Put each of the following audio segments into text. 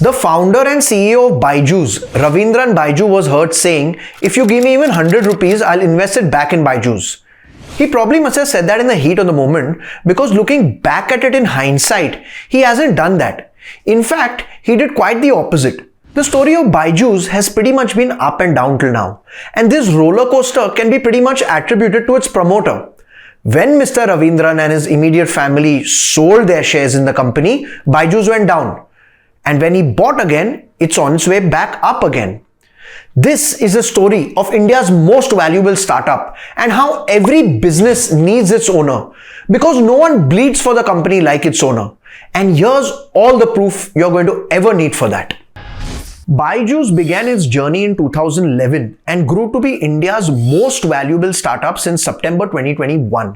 The founder and CEO of Byjus, Raveendran Byju, was heard saying, "If you give me even 100 rupees, I'll invest it back in Byjus." He probably must have said that in the heat of the moment, because looking back at it in hindsight, he hasn't done that. In fact, he did quite the opposite. The story of Byjus has pretty much been up and down till now, and this roller coaster can be pretty much attributed to its promoter. When Mr. Raveendran and his immediate family sold their shares in the company, Byjus went down. And when he bought again, it's on its way back up again. This is a story of India's most valuable startup and how every business needs its owner, because no one bleeds for the company like its owner. And here's all the proof you're going to ever need for that. Byjus began its journey in 2011 and grew to be India's most valuable startup since September 2021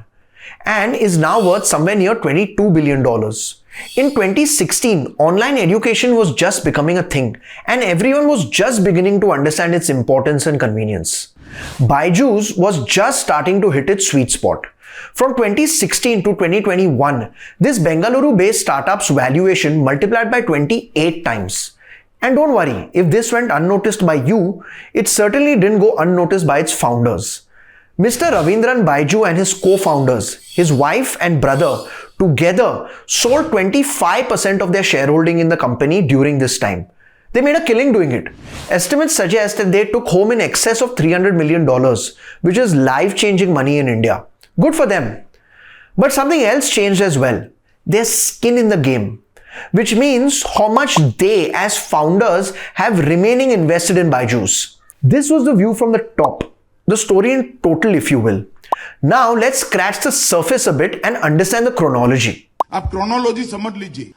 and is now worth somewhere near $22 billion. In 2016, online education was just becoming a thing and everyone was just beginning to understand its importance and convenience. Byjus was just starting to hit its sweet spot. From 2016 to 2021, this Bengaluru-based startup's valuation multiplied by 28 times. And don't worry, if this went unnoticed by you, it certainly didn't go unnoticed by its founders. Mr. Raveendran Byju and his co-founders, his wife and brother, together sold 25% of their shareholding in the company during this time. They made a killing doing it. Estimates suggest that they took home in excess of $300 million, which is life-changing money in India. Good for them. But something else changed as well. Their skin in the game, which means how much they as founders have remaining invested in Byjus. This was the view from the top, the story in total if you will. Now let's scratch the surface a bit and understand the chronology. आप chronology समझ लीजिए.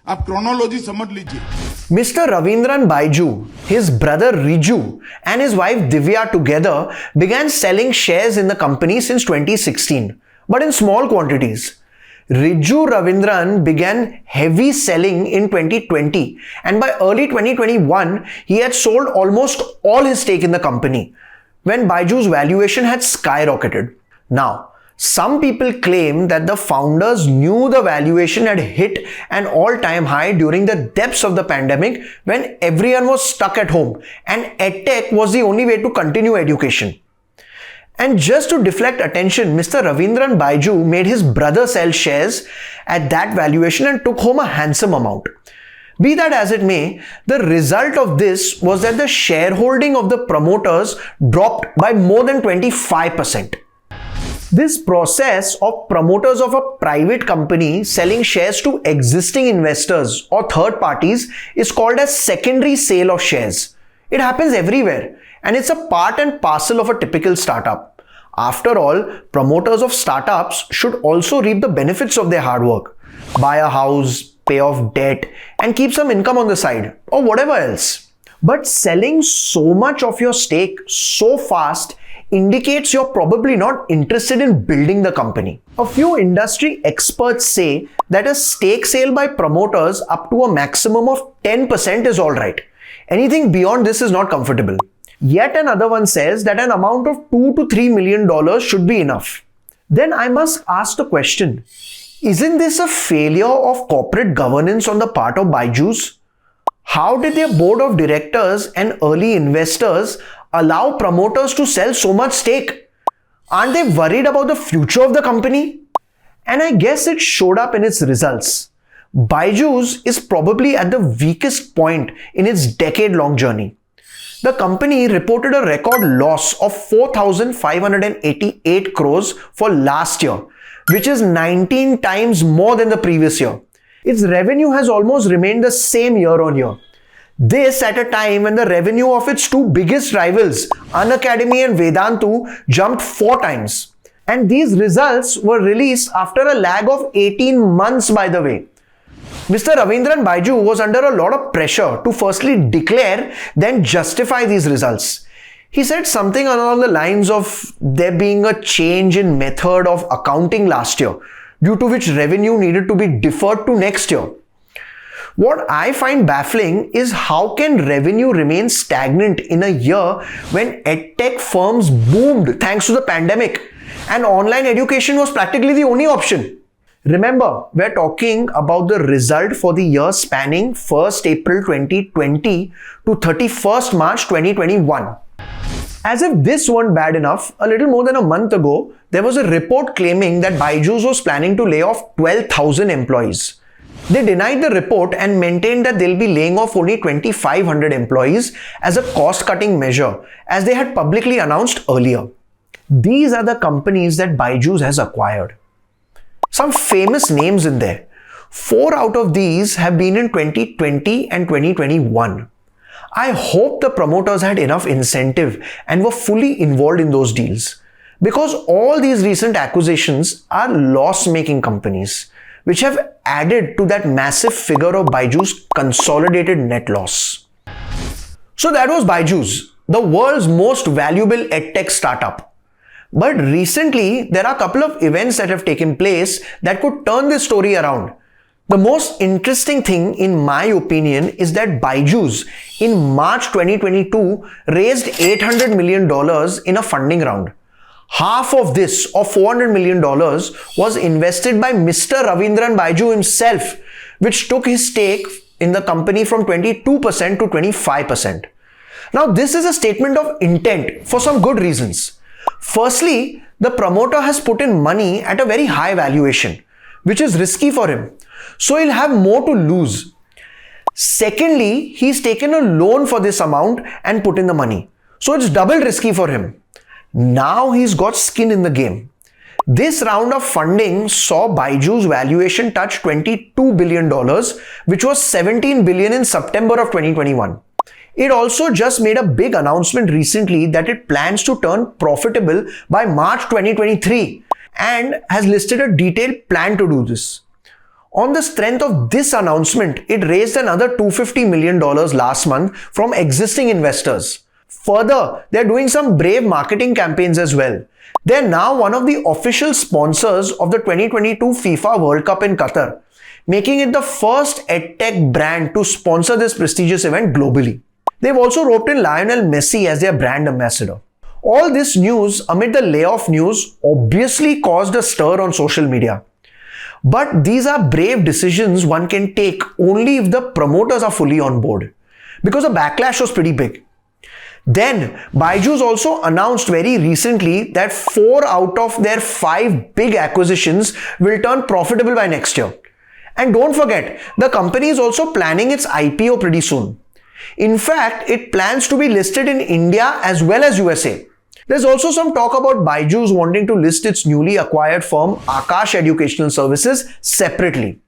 Mr. Raveendran Byju, his brother Rijju and his wife Divya together began selling shares in the company since 2016, but in small quantities. Rijju Raveendran began heavy selling in 2020 and by early 2021, he had sold almost all his stake in the company when Byju's valuation had skyrocketed. Now, some people claim that the founders knew the valuation had hit an all-time high during the depths of the pandemic when everyone was stuck at home and edtech was the only way to continue education. And just to deflect attention, Mr. Raveendran Byju made his brother sell shares at that valuation and took home a handsome amount. Be that as it may, the result of this was that the shareholding of the promoters dropped by more than 25%. This process of promoters of a private company selling shares to existing investors or third parties is called as secondary sale of shares. It happens everywhere and it's a part and parcel of a typical startup. After all, promoters of startups should also reap the benefits of their hard work. Buy a house, pay off debt, and keep some income on the side or whatever else. But selling so much of your stake so fast indicates you're probably not interested in building the company. A few industry experts say that a stake sale by promoters up to a maximum of 10% is alright. Anything beyond this is not comfortable. Yet another one says that an amount of $2 to $3 million should be enough. Then I must ask the question, isn't this a failure of corporate governance on the part of Byjus? How did their board of directors and early investors allow promoters to sell so much stake? Aren't they worried about the future of the company? And I guess it showed up in its results. Byjus is probably at the weakest point in its decade-long journey. The company reported a record loss of 4,588 crores for last year, which is 19 times more than the previous year. Its revenue has almost remained the same year on year. This at a time when the revenue of its two biggest rivals, Unacademy and Vedantu, jumped 4 times. And these results were released after a lag of 18 months, by the way. Mr. Raveendran Byju was under a lot of pressure to firstly declare, then justify these results. He said something along the lines of there being a change in method of accounting last year, due to which revenue needed to be deferred to next year. What I find baffling is how can revenue remain stagnant in a year when edtech firms boomed thanks to the pandemic and online education was practically the only option. Remember, we're talking about the result for the year spanning 1st April 2020 to 31st March 2021. As if this weren't bad enough, a little more than a month ago, there was a report claiming that Byjus was planning to lay off 12,000 employees. They denied the report and maintained that they'll be laying off only 2,500 employees as a cost-cutting measure, as they had publicly announced earlier. These are the companies that Byjus has acquired. Some famous names in there. 4 out of these have been in 2020 and 2021. I hope the promoters had enough incentive and were fully involved in those deals, because all these recent acquisitions are loss-making companies, which have added to that massive figure of Byjus' consolidated net loss. So that was Byjus, the world's most valuable edtech startup. But recently, there are a couple of events that have taken place that could turn this story around. The most interesting thing, in my opinion, is that Byjus in March 2022 raised $800 million in a funding round. Half of this, or $400 million, was invested by Mr. Raveendran Byju himself, which took his stake in the company from 22% to 25%. Now, this is a statement of intent for some good reasons. Firstly, the promoter has put in money at a very high valuation, which is risky for him, so he'll have more to lose. Secondly, he's taken a loan for this amount and put in the money, so it's double risky for him. Now he's got skin in the game. This round of funding saw Byjus' valuation touch $22 billion, which was $17 billion in September of 2021. It also just made a big announcement recently that it plans to turn profitable by March 2023 and has listed a detailed plan to do this. On the strength of this announcement, it raised another $250 million last month from existing investors. Further, they're doing some brave marketing campaigns as well. They're now one of the official sponsors of the 2022 FIFA World Cup in Qatar, making it the first edtech brand to sponsor this prestigious event globally. They've also roped in Lionel Messi as their brand ambassador. All this news amid the layoff news obviously caused a stir on social media. But these are brave decisions one can take only if the promoters are fully on board, because the backlash was pretty big. Then, Byjus also announced very recently that 4 out of their 5 big acquisitions will turn profitable by next year. And don't forget, the company is also planning its IPO pretty soon. In fact, it plans to be listed in India as well as USA. There's also some talk about Byjus wanting to list its newly acquired firm Akash Educational Services separately.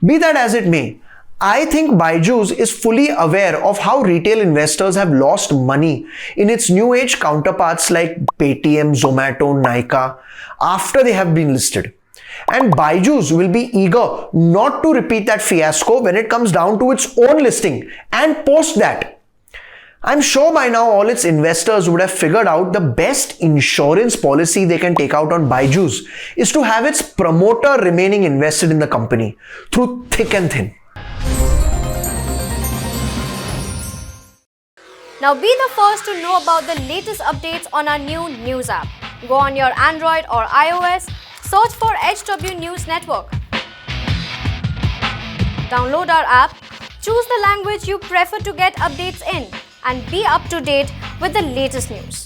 Be that as it may, I think Byjus is fully aware of how retail investors have lost money in its new age counterparts like Paytm, Zomato, Nykaa after they have been listed. And Byjus will be eager not to repeat that fiasco when it comes down to its own listing and post that. I'm sure by now all its investors would have figured out the best insurance policy they can take out on Byjus is to have its promoter remaining invested in the company through thick and thin. Now be the first to know about the latest updates on our new news app. Go on your Android or iOS, search for HW News Network. Download our app, choose the language you prefer to get updates in, and be up to date with the latest news.